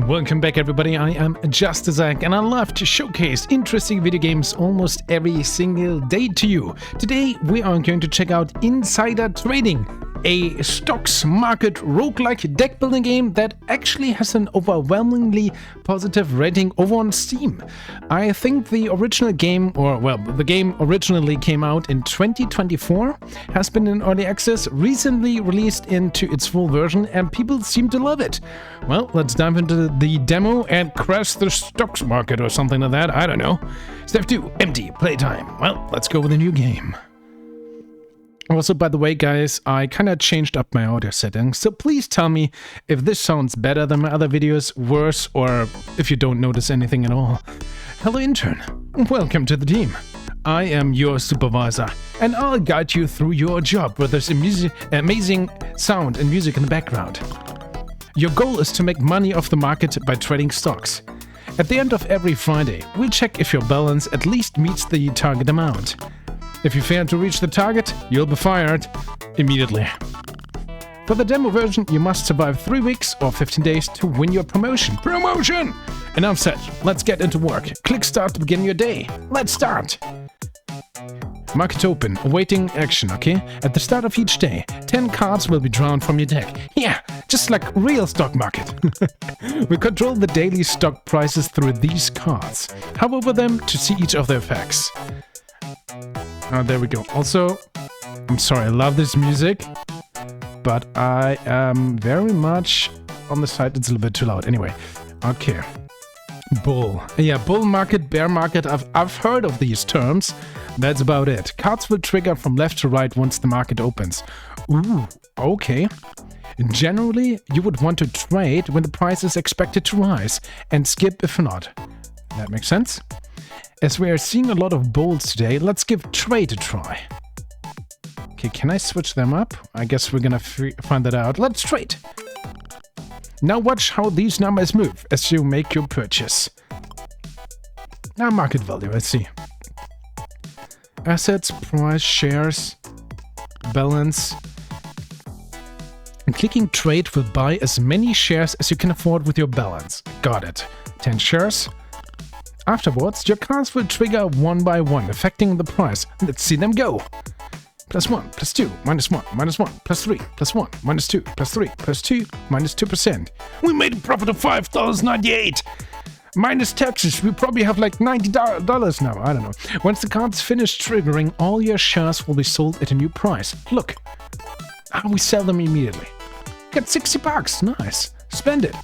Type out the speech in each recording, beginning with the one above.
Welcome back everybody, I am JustDaZack and I love to showcase interesting video games almost every single day to you. Today we are going to check out Insider Trading, a stocks market roguelike deck building game that actually has an overwhelmingly positive rating over on Steam. I think the original game, the game originally came out in 2024, has been in early access, recently released into its full version, and people seem to love it. Well, let's dive into the demo and crash the stocks market or something like that, I don't know. Step 2, empty, playtime. Well, let's go with a new game. Also, by the way, guys, I kind of changed up my audio settings, so please tell me if this sounds better than my other videos, worse, or if you don't notice anything at all. Hello, intern. Welcome to the team. I am your supervisor, and I'll guide you through your job with this amazing sound and music in the background. Your goal is to make money off the market by trading stocks. At the end of every Friday, we check if your balance at least meets the target amount. If you fail to reach the target, you'll be fired immediately. For the demo version, you must survive 3 weeks or 15 days to win your promotion. Promotion! Enough said, let's get into work. Click start to begin your day. Let's start! Market open, awaiting action, okay? At the start of each day, 10 cards will be drawn from your deck. Yeah, just like real stock market. We control the daily stock prices through these cards. Hover over them to see each of their effects. There we go. Also, I'm sorry, I love this music, but I am very much on the side it's a little bit too loud. Anyway, okay. Bull. Yeah, bull market, bear market, I've heard of these terms. That's about it. Cards will trigger from left to right once the market opens. Ooh, okay. Generally, you would want to trade when the price is expected to rise, and skip if not. That makes sense? As we are seeing a lot of bulls today, let's give trade a try. Okay, can I switch them up? I guess we're gonna find that out. Let's trade! Now watch how these numbers move as you make your purchase. Now market value, let's see. Assets, price, shares, balance. And clicking trade will buy as many shares as you can afford with your balance. Got it. 10 shares. Afterwards, your cards will trigger one by one, affecting the price. Let's see them go. +1, +2, -1, -1, +3, +1, -2, +3, +2, -2%. We made a profit of $5.98. Minus taxes, we probably have like $90 now, I don't know. Once the cards finish triggering, all your shares will be sold at a new price. Look, we sell them immediately. Get $60, nice. Spend it.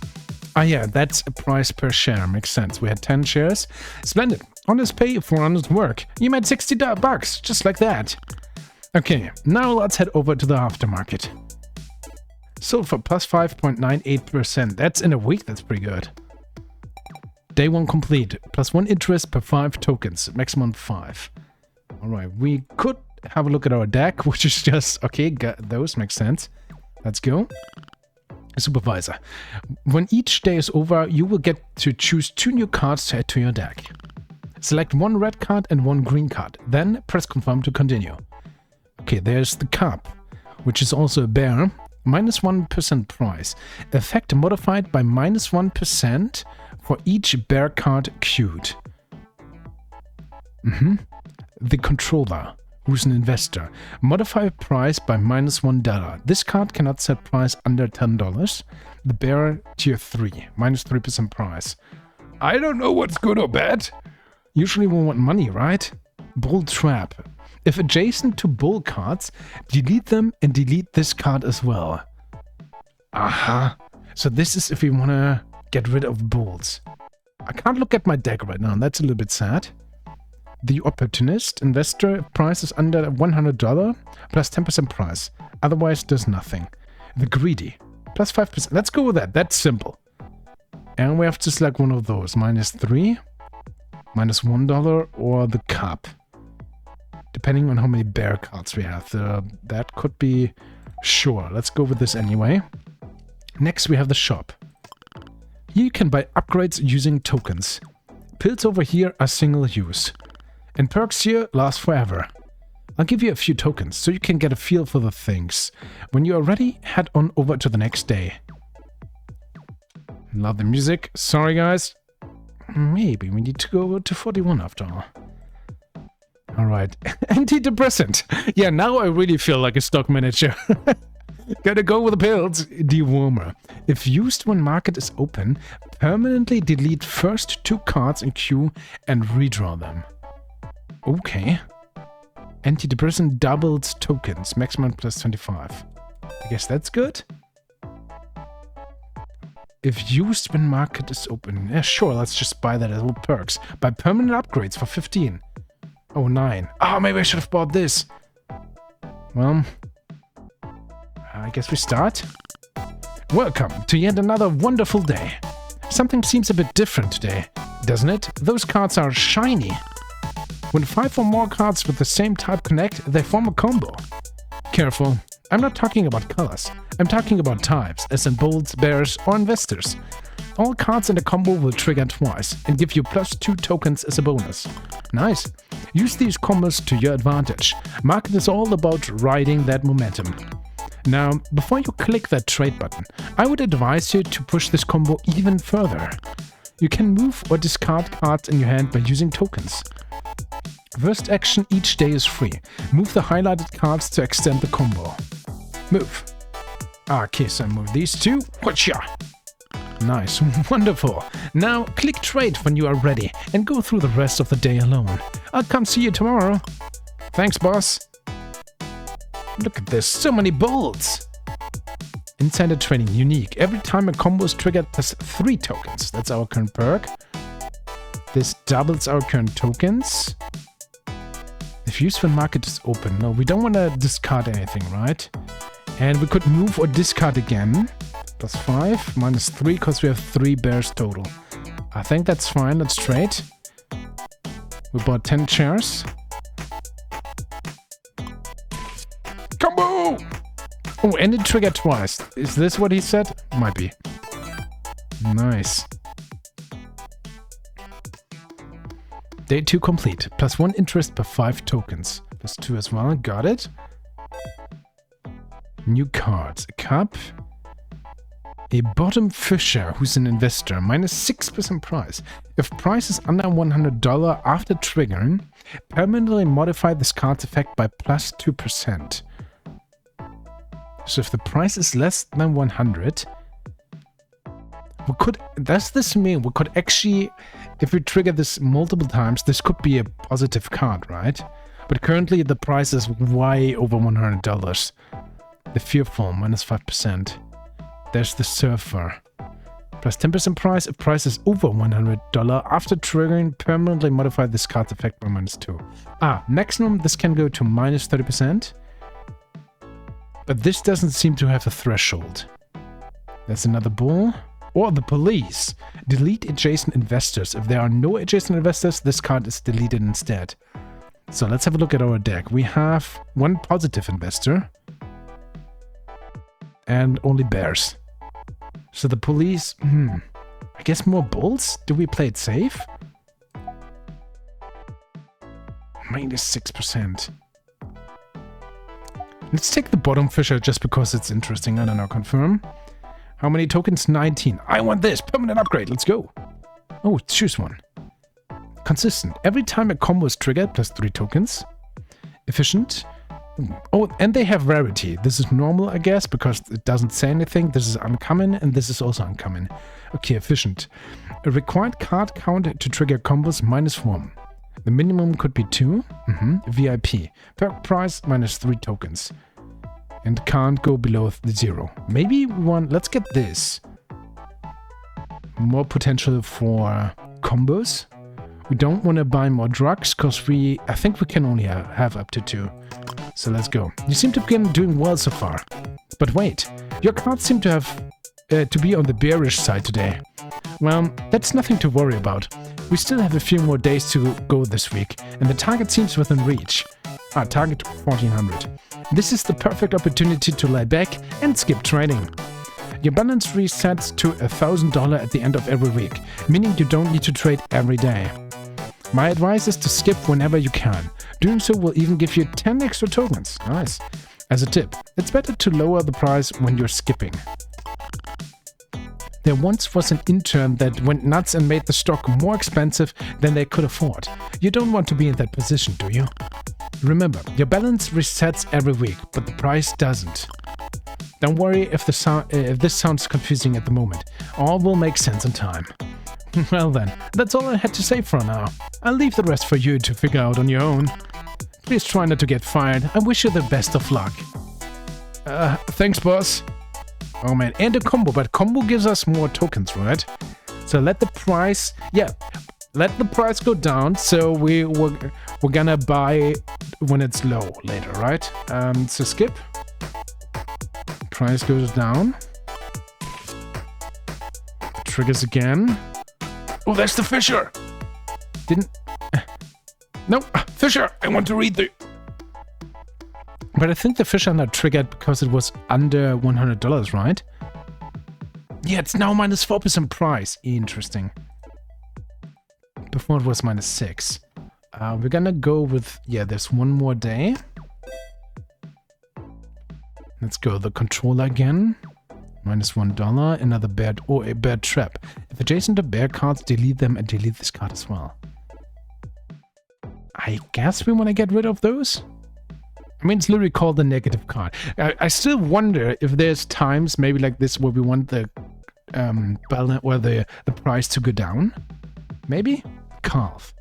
Ah yeah, that's a price per share, makes sense. We had 10 shares. Splendid. Honest pay for honest work. You made $60, just like that. Okay, now let's head over to the aftermarket. Sold for +5.98%. That's in a week, that's pretty good. Day 1 complete. +1 interest per 5 tokens, maximum 5. Alright, we could have a look at our deck, which is just... Okay, those make sense. Let's go. Supervisor. When each day is over, you will get to choose 2 new cards to add to your deck. Select 1 red card and 1 green card, then press confirm to continue. Okay, there's the cup, which is also a bear. -1% price. Effect modified by -1% for each bear card queued. The controller, who's an investor. Modify price by -$1. This card cannot set price under $10. The bear tier 3, -3% price. I don't know what's good or bad. Usually we want money, right? Bull trap. If adjacent to bull cards, delete them and delete this card as well. Aha. So this is if we want to get rid of bulls. I can't look at my deck right now, that's a little bit sad. The opportunist, investor, price is under $100, +10% price. Otherwise, does nothing. The greedy, +5%. Let's go with that. That's simple. And we have to select one of those. -3, -$1, or the cup. Depending on how many bear cards we have. That could be... Sure, let's go with this anyway. Next, we have the shop. Here you can buy upgrades using tokens. Pills over here are single use. And perks here last forever. I'll give you a few tokens so you can get a feel for the things. When you are ready, head on over to the next day. Love the music. Sorry, guys. Maybe we need to go to 41 after all. Alright. Antidepressant. Yeah, now I really feel like a stock manager. Gotta go with the pills. Dewormer. If used when market is open, permanently delete first 2 cards in queue and redraw them. Okay. Antidepressant doubles tokens. Maximum plus 25. I guess that's good. If used when market is open. Yeah, sure, let's just buy that as little perks. Buy permanent upgrades for 15. Oh, 9. Oh, maybe I should have bought this. Well, I guess we start. Welcome to yet another wonderful day. Something seems a bit different today, doesn't it? Those cards are shiny. When 5 or more cards with the same type connect, they form a combo. Careful, I'm not talking about colors. I'm talking about types, as in bolts, bears, or investors. All cards in the combo will trigger twice and give you plus 2 tokens as a bonus. Nice. Use these combos to your advantage. Market is all about riding that momentum. Now, before you click that trade button, I would advise you to push this combo even further. You can move or discard cards in your hand by using tokens. First action each day is free. Move the highlighted cards to extend the combo. Move. Okay, so move these 2. Whatcha? Nice, wonderful. Now click trade when you are ready and go through the rest of the day alone. I'll come see you tomorrow. Thanks, boss. Look at this, so many bolts. Insider trading, unique. Every time a combo is triggered, plus 3 tokens. That's our current perk. This doubles our current tokens. If used when market is open. No, we don't want to discard anything, right? And we could move or discard again. Plus 5, minus 3, because we have 3 bears total. I think that's fine, let's trade. We bought 10 chairs. Combo! Oh, and it triggered twice. Is this what he said? Might be. Nice. Day 2 complete. Plus 1 interest per 5 tokens. Plus 2 as well. Got it. New cards. A cup. A bottom fisher who's an investor. Minus 6% price. If price is under $100 after triggering, permanently modify this card's effect by plus 2%. So if the price is less than 100, we could, does this mean we could actually, if we trigger this multiple times, this could be a positive card, right? But currently the price is way over $100. The Fearful, minus 5%. There's the Surfer. Plus 10% price if price is over $100. After triggering, permanently modify this card's effect by minus 2. Maximum, this can go to minus 30%. But this doesn't seem to have a threshold. There's another bull. Or the police. Delete adjacent investors. If there are no adjacent investors, this card is deleted instead. So let's have a look at our deck. We have 1 positive investor. And only bears. So the police, I guess more bulls? Do we play it safe? Minus 6%. Let's take the bottom fisher just because it's interesting. I don't know, confirm. How many tokens? 19. I want this! Permanent upgrade, let's go! Oh, choose one. Consistent. Every time a combo is triggered, plus 3 tokens. Efficient. Oh, and they have rarity. This is normal, I guess, because it doesn't say anything. This is uncommon, and this is also uncommon. Okay, efficient. A required card count to trigger combos, minus 1. The minimum could be 2. VIP. Perk price, minus 3 tokens. And can't go below the 0. Maybe we want... Let's get this. More potential for combos. We don't want to buy more drugs, because I think we can only have up to 2. So let's go. You seem to be doing well so far. But wait, your cards seem to have to be on the bearish side today. Well, that's nothing to worry about. We still have a few more days to go this week, and the target seems within reach. Target 1400. This is the perfect opportunity to lie back and skip trading. Your balance resets to $1,000 at the end of every week, meaning you don't need to trade every day. My advice is to skip whenever you can. Doing so will even give you 10 extra tokens. Nice. As a tip, it's better to lower the price when you're skipping. There once was an intern that went nuts and made the stock more expensive than they could afford. You don't want to be in that position, do you? Remember, your balance resets every week, but the price doesn't. Don't worry if this sounds confusing at the moment. All will make sense in time. Well then, that's all I had to say for now. I'll leave the rest for you to figure out on your own. Please try not to get fired. I wish you the best of luck. Thanks, boss. Oh man, and a combo, but combo gives us more tokens, right? So let the price, let the price go down. So we're gonna buy when it's low later, right? So skip. Price goes down. Triggers again. Oh, there's the Fisher. No, Fisher. I want to read the. But I think the Fisher not triggered because it was under $100, right? Yeah, it's now minus 4% price. Interesting. Before it was minus 6. We're gonna go with, there's one more day. Let's go the controller again. Minus $1. Another bear, a bear trap. If adjacent to bear cards, delete them and delete this card as well. I guess we want to get rid of those. I mean, it's literally called the negative card. I still wonder if there's times maybe like this where we want the balance or the price to go down. Maybe? Calf.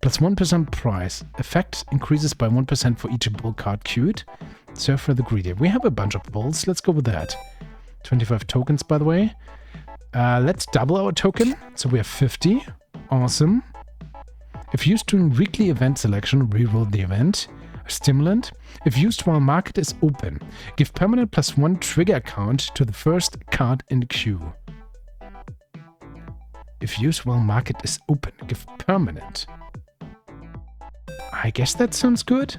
Plus 1% price. Effect increases by 1% for each bull card queued. Serve for the greedy. We have a bunch of bulls. Let's go with that. 25 tokens, by the way. Let's double our token. So we have 50. Awesome. If used during weekly event selection, reroll the event. Stimulant. If used while market is open, give permanent +1 trigger count to the first card in the queue. If used while market is open, give permanent. I guess that sounds good.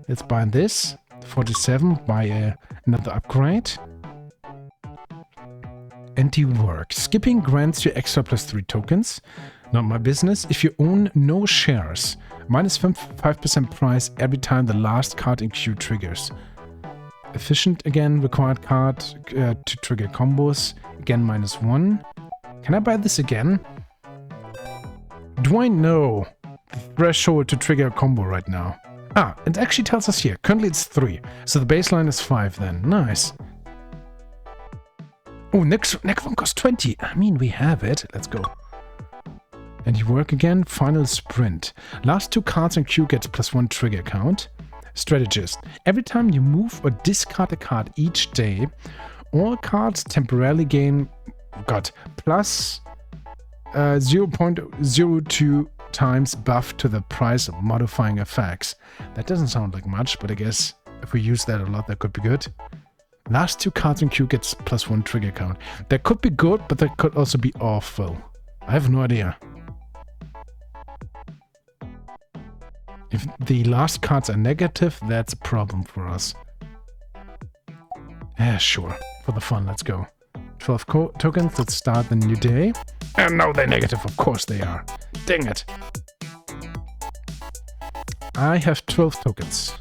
Let's buy this. 47, buy another upgrade. Anti-work. Skipping grants you extra +3 tokens. Not my business. If you own no shares, minus 5% price every time the last card in queue triggers. Efficient again, required card to trigger combos. Again, -1. Can I buy this again? Do I know the threshold to trigger a combo right now? Ah, it actually tells us here. Currently it's 3. So the baseline is 5 then. Nice. Oh, next one costs 20. I mean, we have it. Let's go. And you work again. Final sprint. Last 2 cards in queue gets +1 trigger count. Strategist. Every time you move or discard a card each day, all cards temporarily gain plus 0.02 times buff to the price of modifying effects. That doesn't sound like much, but I guess if we use that a lot, that could be good. Last 2 cards in queue gets +1 trigger count. That could be good, but that could also be awful. I have no idea. If the last cards are negative, that's a problem for us. Sure. For the fun, let's go. 12 tokens, let's start the new day. And now they're negative, of course they are. Dang it. I have 12 tokens.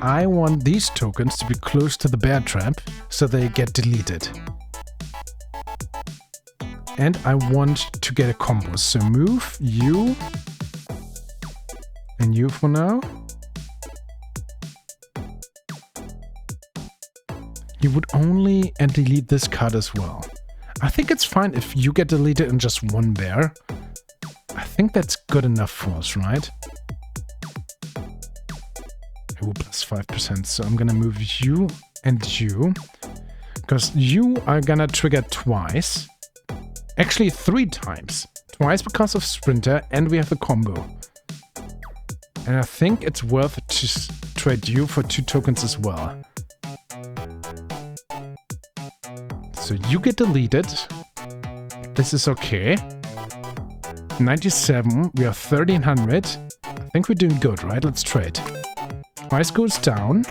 I want these tokens to be close to the bear trap, so they get deleted. And I want to get a combo, so move you and you for now. You would only and delete this card as well. I think it's fine if you get deleted in just one bear. I think that's good enough for us, right? Ooh, plus 5%. So I'm gonna move you and you. Because you are gonna trigger twice. Actually 3 times. Twice because of Sprinter and we have the combo. And I think it's worth to trade you for 2 tokens as well. So you get deleted. This is okay. 97. We are 1300. I think we're doing good, right? Let's trade. Price goes down.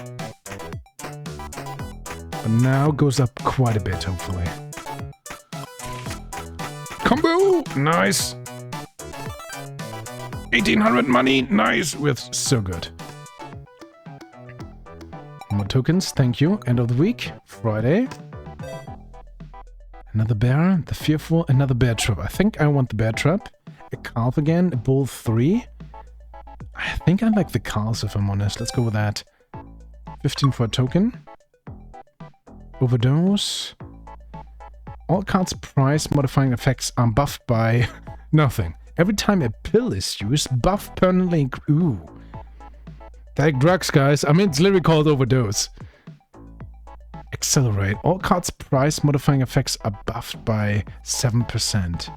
But now goes up quite a bit, hopefully. Combo! Nice. 1800 money. Nice. We're so good. More tokens. Thank you. End of the week. Friday. Another bear, the fearful, another bear trap. I think I want the bear trap. A calf again, a bull 3. I think I like the calves if I'm honest. Let's go with that. 15 for a token. Overdose. All cards' price modifying effects are buffed by nothing. Every time a pill is used, buff permanently. Ooh. Take drugs, guys. I mean, it's literally called Overdose. Accelerate. All cards' price modifying effects are buffed by 7%.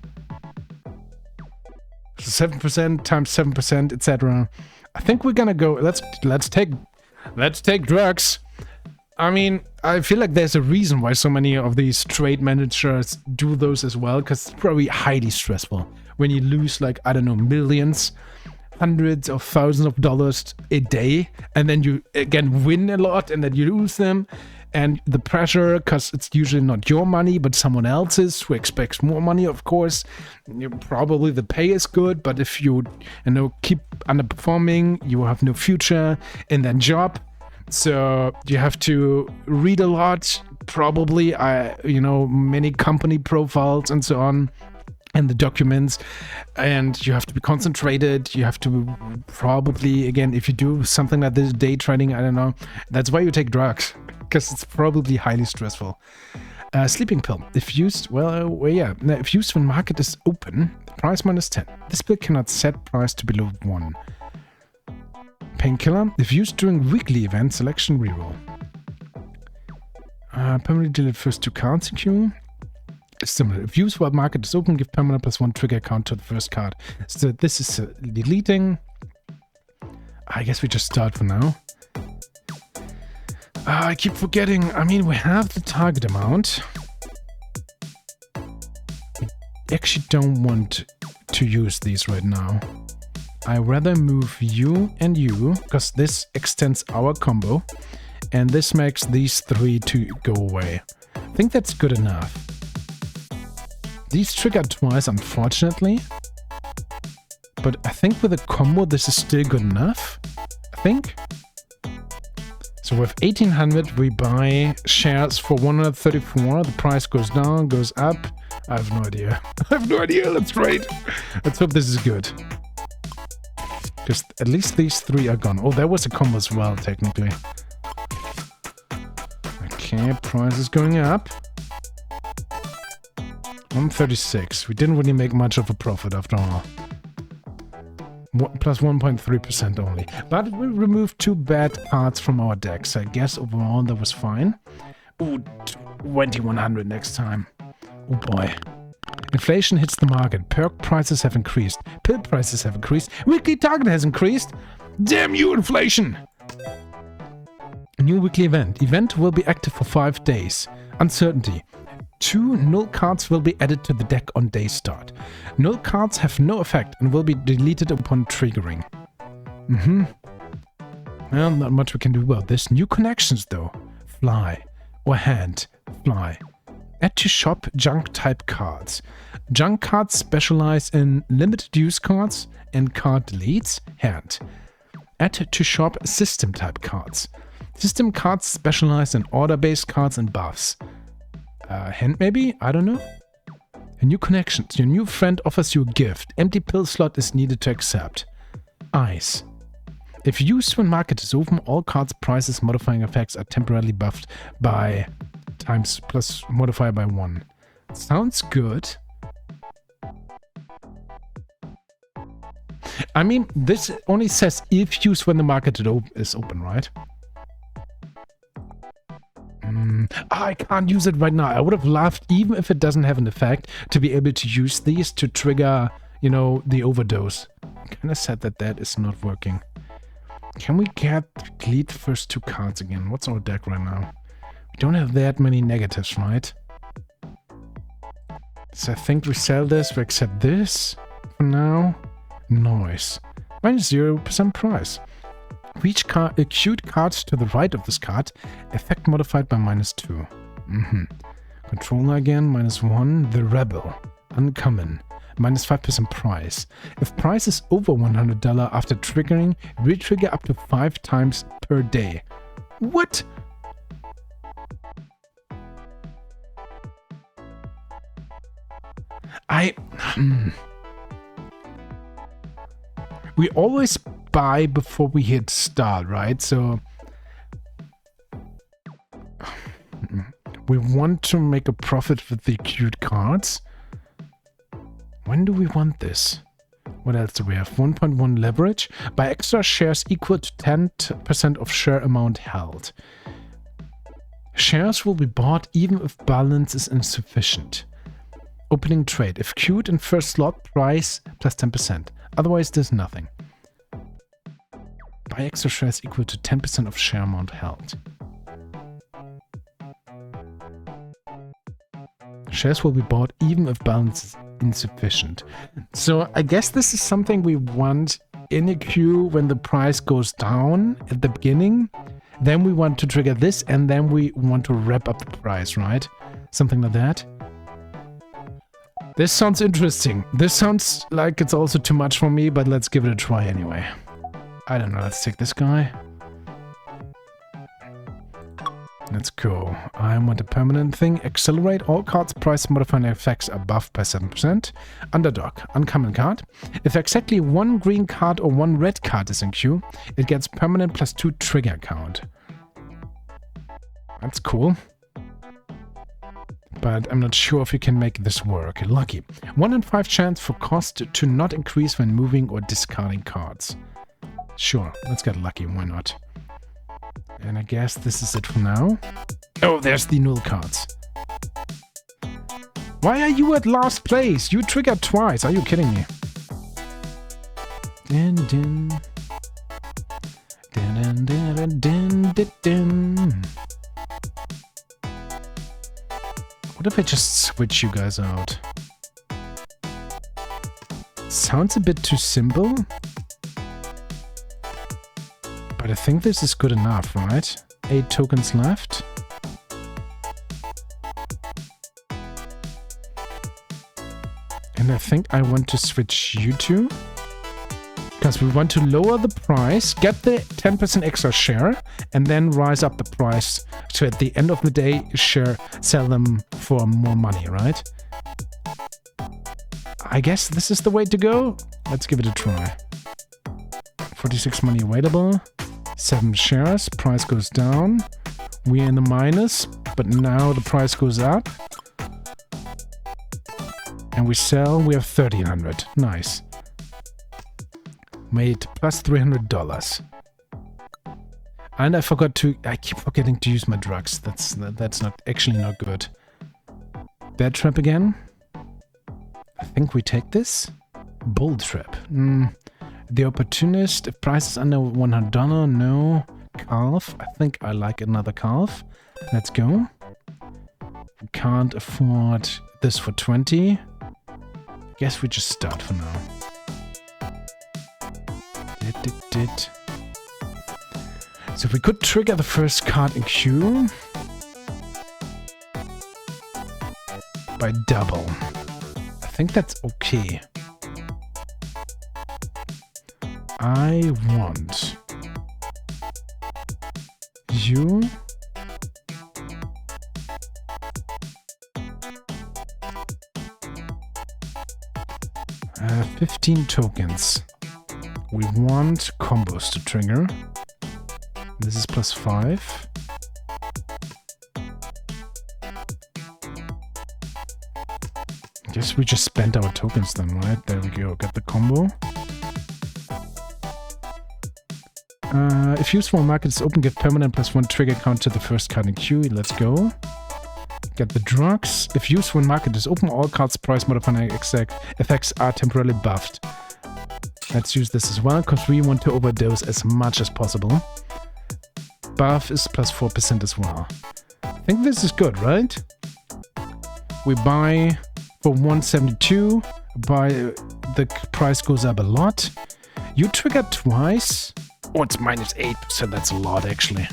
So 7% times 7%, etc. I think we're gonna go. Let's take drugs. I mean, I feel like there's a reason why so many of these trade managers do those as well, because it's probably highly stressful when you lose, like, I don't know, millions, hundreds of thousands of dollars a day, and then you again win a lot and then you lose them. And the pressure, because it's usually not your money, but someone else's who expects more money, of course. Probably the pay is good, but if you keep underperforming, you will have no future in that job. So you have to read a lot, probably, many company profiles and so on, and the documents, and you have to be concentrated. You have to probably, again, if you do something like this, day trading, I don't know, that's why you take drugs, because it's probably highly stressful. Sleeping pill. If used, if used when market is open, price -10. This pill cannot set price to below 1. Painkiller. If used during weekly event, selection reroll. Permanently delete first 2 cards in queue. Similar. If used while market is open, give permanent +1 trigger count to the first card. So this is deleting. I guess we just start for now. I keep forgetting. I mean, we have the target amount. We actually don't want to use these right now. I rather move you and you, because this extends our combo, and this makes these 3 to go away. I think that's good enough. These trigger twice, unfortunately, but I think with a combo this is still good enough, I think. So with 1800 we buy shares for 134, the price goes down, goes up. I have no idea. I have no idea, let's trade. Let's hope this is good. Because at least these 3 are gone. Oh, there was a combo as well, technically. Okay, price is going up. 136. We didn't really make much of a profit after all. Plus 1.3% only. But we removed 2 bad cards from our deck, so I guess overall that was fine. Ooh, 2100 next time. Oh boy. Inflation hits the market. Perk prices have increased. Pill prices have increased. Weekly target has increased. Damn you, inflation! New weekly event. Event will be active for 5 days. Uncertainty. 2 null cards will be added to the deck on day start. Null cards have no effect and will be deleted upon triggering. Well, not much we can do about this. New connections though. Fly. Or hand. Fly. Add to shop junk type cards. Junk cards specialize in limited use cards and card deletes. Hand. Add to shop system type cards. System cards specialize in order-based cards and buffs. Hand maybe? I don't know. A new connections. Your new friend offers you a gift. Empty pill slot is needed to accept. Ice. If used when market is open, all cards prices modifying effects are temporarily buffed by times plus modifier by 1. Sounds good. I mean, this only says if used when the market is open, right? I can't use it right now. I would have loved, even if it doesn't have an effect, to be able to use these to trigger, the overdose. I'm kind of sad that that is not working. Can we delete the first 2 cards again? What's our deck right now? We don't have that many negatives, right? So I think we sell this, we accept this for now. Noise. Minus 0% price. Reach acute cards to the right of this card. Effect modified by -2. Controller again, -1. The Rebel. Uncommon. -5% price. If price is over $100 after triggering, re-trigger up to 5 times per day. What? We always buy before we hit start, right? So we want to make a profit with the queued cards. When do we want this? What else do we have? 1.1 leverage. Buy extra shares equal to 10% of share amount held. Shares will be bought even if balance is insufficient. Opening trade. If queued in first slot, price plus 10%. Otherwise, there's nothing. Buy extra shares equal to 10% of share amount held. Shares will be bought even if balance is insufficient. So I guess this is something we want in a queue when the price goes down at the beginning. Then we want to trigger this, and then we want to wrap up the price, right? Something like that. This sounds interesting. This sounds like it's also too much for me, but let's give it a try anyway. I don't know, let's take this guy. Let's go. I want a permanent thing. Accelerate all cards price modifying effects above by 7%. Underdog. Uncommon card. If exactly one green card or one red card is in queue, it gets permanent +2 trigger count. That's cool. But I'm not sure if you can make this work. Lucky. 1 in 5 chance for cost to not increase when moving or discarding cards. Sure, let's get lucky, why not? And I guess this is it for now. Oh, there's the null cards. Why are you at last place? You triggered twice, are you kidding me? Din, din. Din, din, din, din, din, din. What if I just switch you guys out? Sounds a bit too simple. But I think this is good enough, right? 8 tokens left. And I think I want to switch you two. Because we want to lower the price, get the 10% extra share, and then rise up the price to at the end of the day sell them for more money, right? I guess this is the way to go. Let's give it a try. 46 money available. 7 shares, price goes down. We're in the minus, but now the price goes up. And we sell, we have 1,300. Nice. Made plus $300. And I keep forgetting to use my drugs. That's not actually not good. Bad trap again. I think we take this. Bull trap. The opportunist, if price is under $100, no. Calf, I think I like another calf. Let's go. We can't afford this for 20. Guess we just start for now. So we could trigger the first card in queue by double. I think that's okay. I want you have 15 tokens. We want combos to trigger. This is +5. Guess we just spent our tokens then, right? There we go. Got the combo. If used while market is open, give permanent +1 trigger count to the first card in queue. Let's go. Get the drugs. If used when market is open, all cards price modifying effects are temporarily buffed. Let's use this as well, because we want to overdose as much as possible. Buff is +4% as well. I think this is good, right? We buy for 172. The price goes up a lot. You trigger twice. Oh, it's -8%. That's a lot, actually.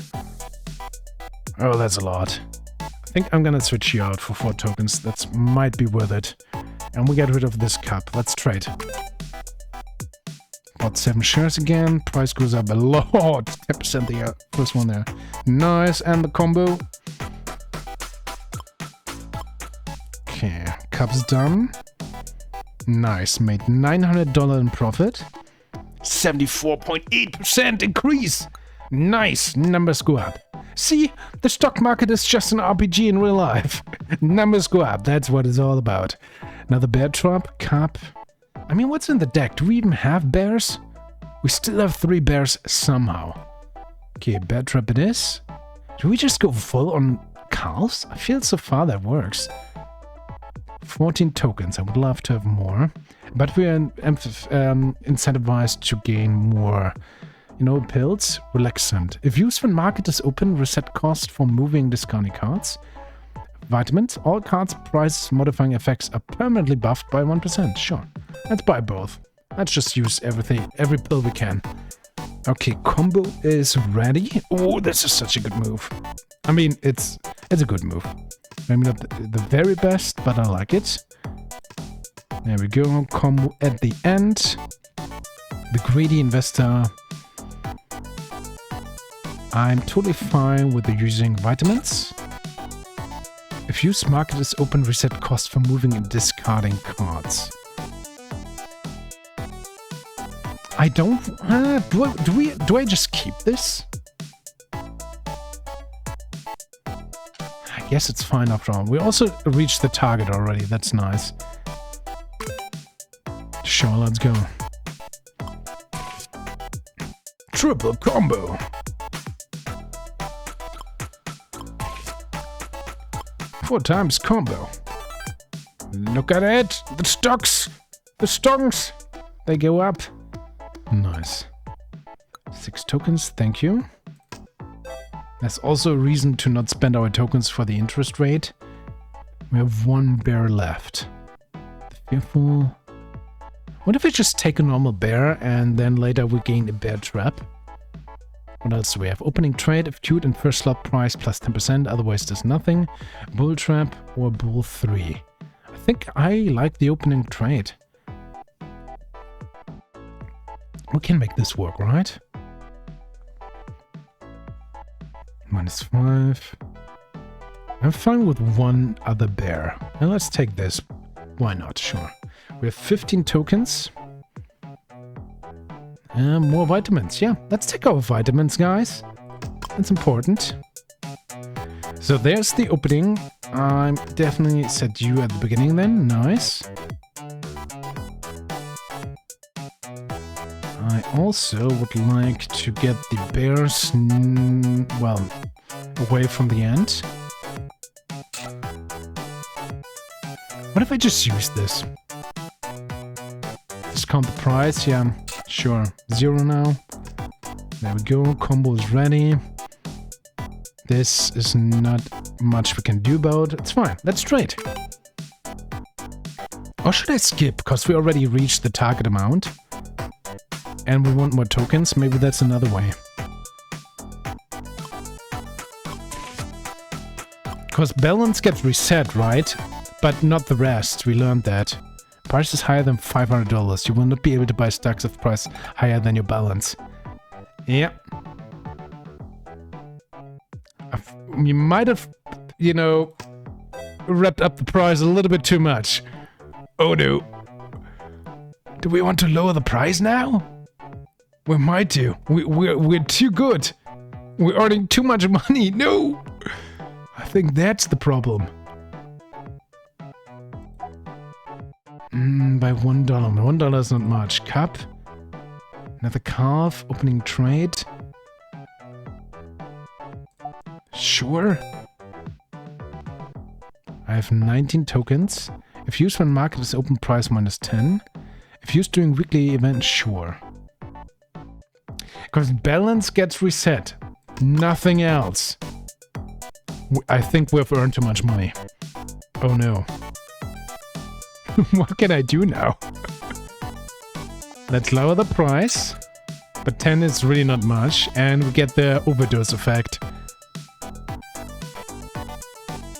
Oh, that's a lot. I think I'm gonna switch you out for 4 tokens. That might be worth it. And we get rid of this cup. Let's trade. Bought 7 shares again. Price goes up a lot. 10% the first one there. Nice. And the combo. Okay. Cup's done. Nice, made $900 in profit. 74.8% increase. Nice, numbers go up. See, the stock market is just an RPG in real life. Numbers go up, that's what it's all about. Another bear trap, cup. I mean, what's in the deck? Do we even have bears? We still have 3 bears somehow. Okay, bear trap it is. Do we just go full on calves? I feel so far that works. 14 tokens. I would love to have more. But we are incentivized to gain more, you know, pills. Relaxant. If used when market is open, reset cost for moving discounting cards. Vitamins. All cards' price modifying effects are permanently buffed by 1%. Sure. Let's buy both. Let's just use everything, every pill we can. Okay, combo is ready. Oh, this is such a good move. I mean, it's a good move. Maybe not the very best, but I like it. There we go. Combo at the end. The greedy investor. I'm totally fine with the using vitamins. If used market is open, reset cost for moving and discarding cards. I don't. Do I just keep this? I guess it's fine after all. We also reached the target already. That's nice. Sure, let's go. Triple combo. Four times combo. Look at it. The stocks. The stonks. They go up. Nice. 6 tokens, thank you. There's also a reason to not spend our tokens for the interest rate. We have 1 bear left. Fearful. What if we just take a normal bear and then later we gain a bear trap? What else do we have? Opening trade, if queued in first slot, price plus 10%, otherwise there's nothing. Bull trap or bull 3. I think I like the opening trade. We can make this work, right? -5. I'm fine with 1 other bear. And let's take this. Why not? Sure. We have 15 tokens. And more vitamins. Yeah, let's take our vitamins, guys. That's important. So there's the opening. I'm definitely set you at the beginning then. Nice. I also would like to get the bears, well, away from the end. What if I just use this? Discount the price, yeah, sure. 0 now. There we go, combo is ready. This is not much we can do about it. It's fine, let's trade. Or should I skip, because we already reached the target amount? And we want more tokens, maybe that's another way. Because balance gets reset, right? But not the rest, we learned that. Price is higher than $500. You will not be able to buy stacks of price higher than your balance. Yeah. You might have, you know, wrapped up the price a little bit too much. Oh no. Do we want to lower the price now? We might do. We're too good. We're earning too much money. No! I think that's the problem. By $1. $1 is not much. Cup. Another calf. Opening trade. Sure. I have 19 tokens. If used when market is open, price -10. If used during weekly event, sure. Because balance gets reset. Nothing else. I think we've earned too much money. Oh no. What can I do now? Let's lower the price. But 10 is really not much. And we get the overdose effect.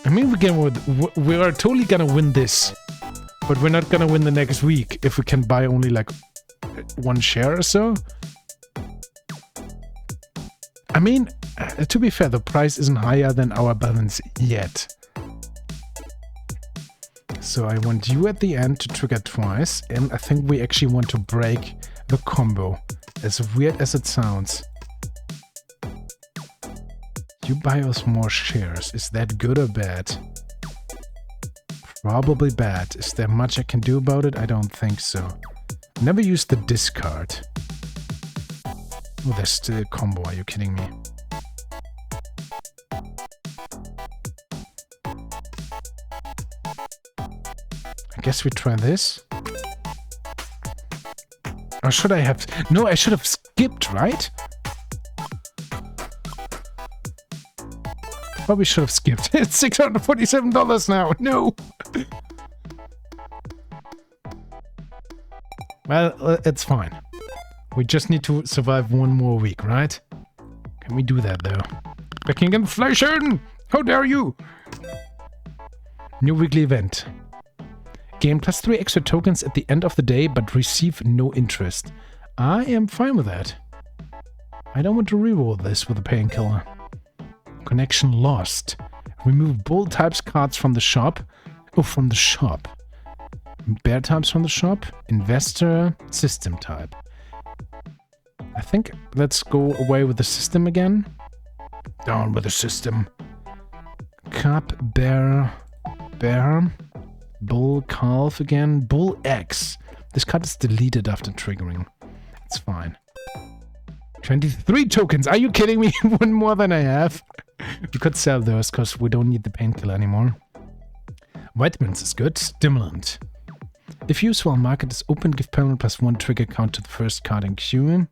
I mean, we are totally gonna win this. But we're not gonna win the next week if we can buy only like 1 share or so. I mean, to be fair, the price isn't higher than our balance yet. So I want you at the end to trigger twice, and I think we actually want to break the combo, as weird as it sounds. You buy us more shares. Is that good or bad? Probably bad. Is there much I can do about it? I don't think so. Never use the discard. Oh, there's still a combo. Are you kidding me? I guess we try this. Or should I have... No, I should have skipped, right? Probably should have skipped. It's $647 now. No. Well, it's fine. We just need to survive one more week, right? Can we do that, though? Backing inflation! How dare you! New weekly event. Gain plus 3 extra tokens at the end of the day, but receive no interest. I am fine with that. I don't want to reroll this with a painkiller. Connection lost. Remove bull types cards from the shop. Oh, from the shop. Bear types from the shop. Investor. System type. I think let's go away with the system again. Down with the system. Cup, bear, bull, calf again. Bull X. This card is deleted after triggering. It's fine. 23 tokens. Are you kidding me? One more than I have. We could sell those because we don't need the painkiller anymore. Vitamins is good. Stimulant. If used while market is open, give permanent +1 trigger count to the first card in queue.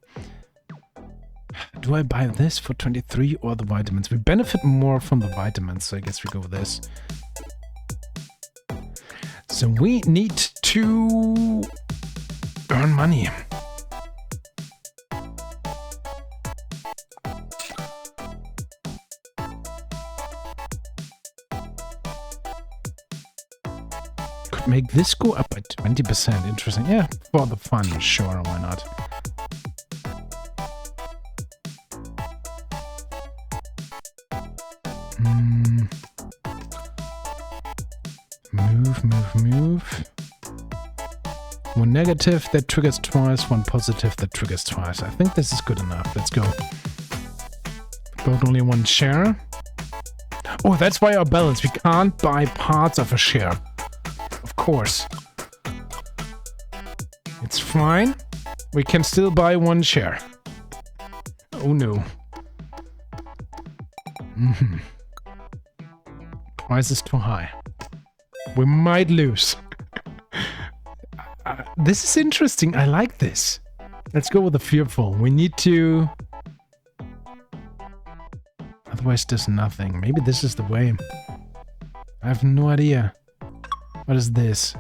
Do I buy this for 23 or the vitamins? We benefit more from the vitamins, so I guess we go with this. So we need to earn money. Could make this go up by 20%. Interesting. Yeah, for the fun, sure, why not? Move. One negative, that triggers twice. One positive, that triggers twice. I think this is good enough. Let's go. Got only one share. Oh, that's why our balance. We can't buy parts of a share. Of course. It's fine. We can still buy one share. Oh no. Price is too high. We might lose. This is interesting. I like this. Let's go with the fearful. We need to... Otherwise there's nothing. Maybe this is the way. I have no idea. What is this?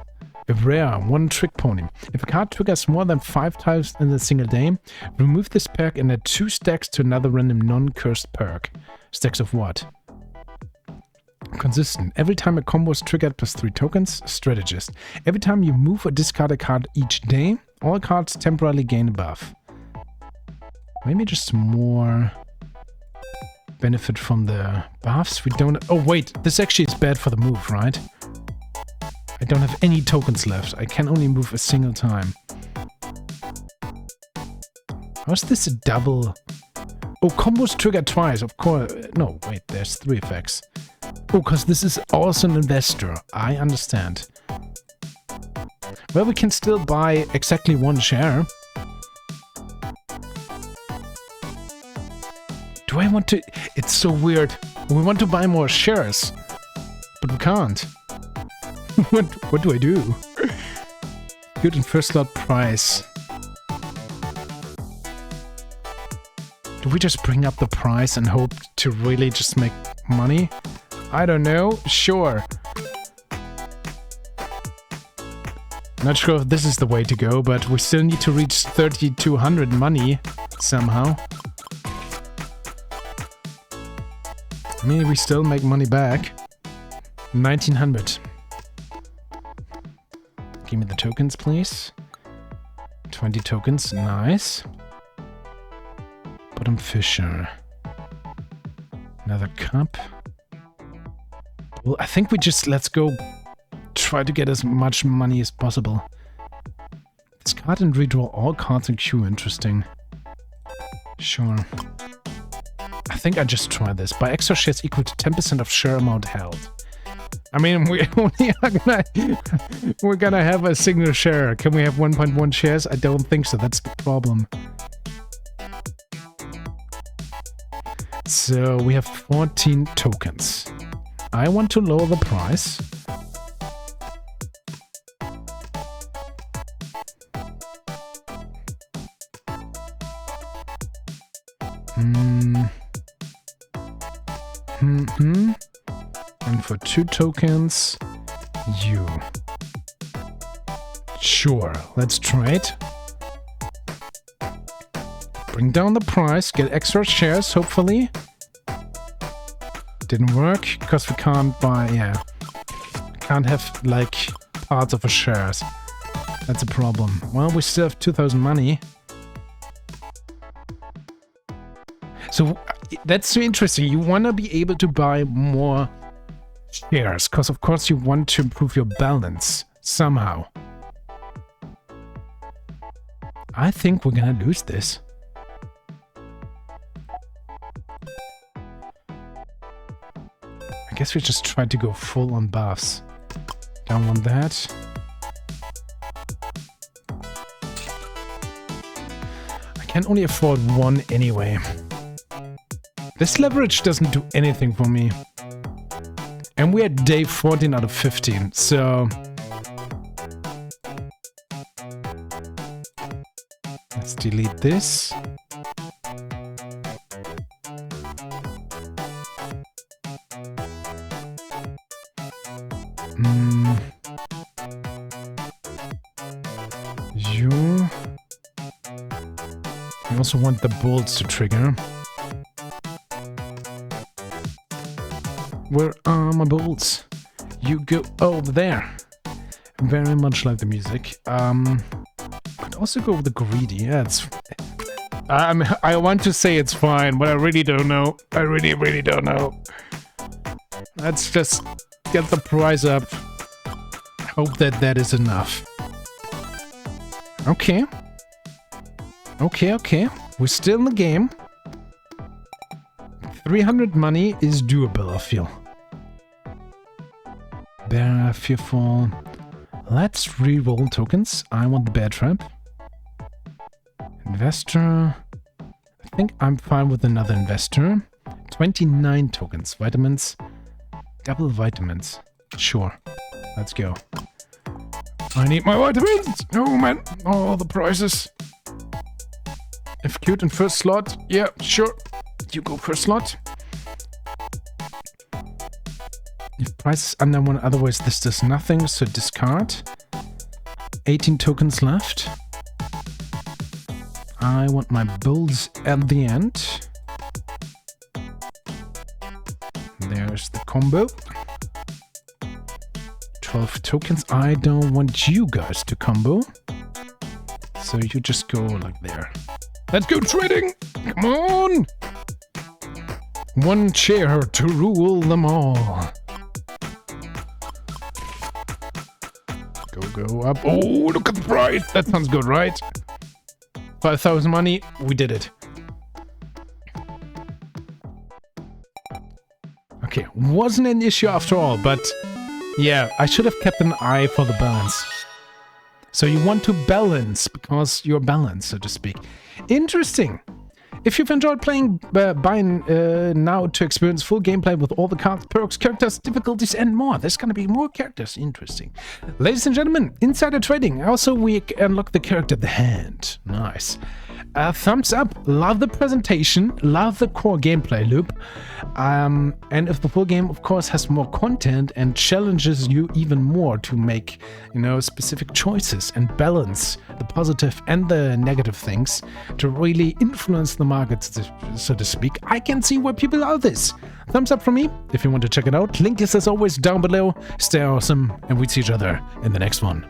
A rare, one trick pony. If a card triggers more than 5 times in a single day, remove this perk and add 2 stacks to another random non-cursed perk. Stacks of what? Consistent. Every time a combo is triggered +3 tokens. Strategist. Every time you move or discard a card each day, all cards temporarily gain a buff. Maybe just more benefit from the buffs. We don't... Oh wait, this actually is bad for the move, right? I don't have any tokens left. I can only move a single time. How's this a double? Oh, combos trigger twice, of course. No, wait, there's 3 effects. Oh, because this is also an investor. I understand. Well, we can still buy exactly 1 share. Do I want to... It's so weird. We want to buy more shares, but we can't. What do I do? Good in first slot price. Do we just bring up the price and hope to really just make money? I don't know. Sure. Not sure if this is the way to go, but we still need to reach 3,200 money somehow. I mean, we still make money back. 1,900. Give me the tokens, please. 20 tokens. Nice. Bottom Fisher. Another cup. Well, I think we just... Let's go try to get as much money as possible. Discard and redraw all cards in queue. Interesting. Sure. I think I just try this. Buy extra shares equal to 10% of share amount held. I mean, we're gonna have a single share. Can we have 1.1 shares? I don't think so. That's the problem. So we have 14 tokens. I want to lower the price. And for 2 tokens, you. Sure, let's try it. Bring down the price, get extra shares, hopefully. Didn't work, because we can't buy, yeah. Can't have, like, parts of a shares. That's a problem. Well, we still have 2,000 money. So, that's so interesting. You want to be able to buy more shares, because of course you want to improve your balance somehow. I think we're gonna lose this. I guess we just try to go full on buffs. Don't want that. I can only afford one anyway. This leverage doesn't do anything for me. And we're at day 14 out of 15, so... Let's delete this. You... I also want the bolts to trigger. Where are my bolts? You go over there. Very much like the music. Could also go with the greedy. Yeah, it's... I want to say it's fine, but I really don't know. I really don't know. Let's just get the price up. Hope that that is enough. Okay. Okay. We're still in the game. 300 money is doable, I feel. Bear, fearful. Let's re-roll tokens. I want the bear trap. Investor. I think I'm fine with another investor. 29 tokens. Vitamins. Double vitamins. Sure. Let's go. I need my vitamins! No, man. Oh, the prices. If cute in first slot. Yeah, sure. You go first slot. If price is under one, otherwise this does nothing, so discard. 18 tokens left. I want my bulls at the end. There's the combo. 12 tokens. I don't want you guys to combo. So you just go like there. Let's go trading! Come on! One chair to rule them all. Go up. Oh, look at the price! That sounds good, right? 5,000 money. We did it. Okay, wasn't an issue after all, but yeah, I should have kept an eye for the balance. So you want to balance because you're balanced, so to speak. Interesting. If you've enjoyed playing, buy now to experience full gameplay with all the cards, perks, characters, difficulties, and more. There's gonna be more characters. Interesting. Ladies and gentlemen, insider trading. Also, we unlock the character, the hand. Nice. Thumbs up. Love the presentation. Love the core gameplay loop. And if the full game, of course, has more content and challenges you even more to make, you know, specific choices and balance the positive and the negative things to really influence the markets, so to speak, I can see why people love this. Thumbs up from me if you want to check it out. Link is as always down below. Stay awesome, and we'll see each other in the next one.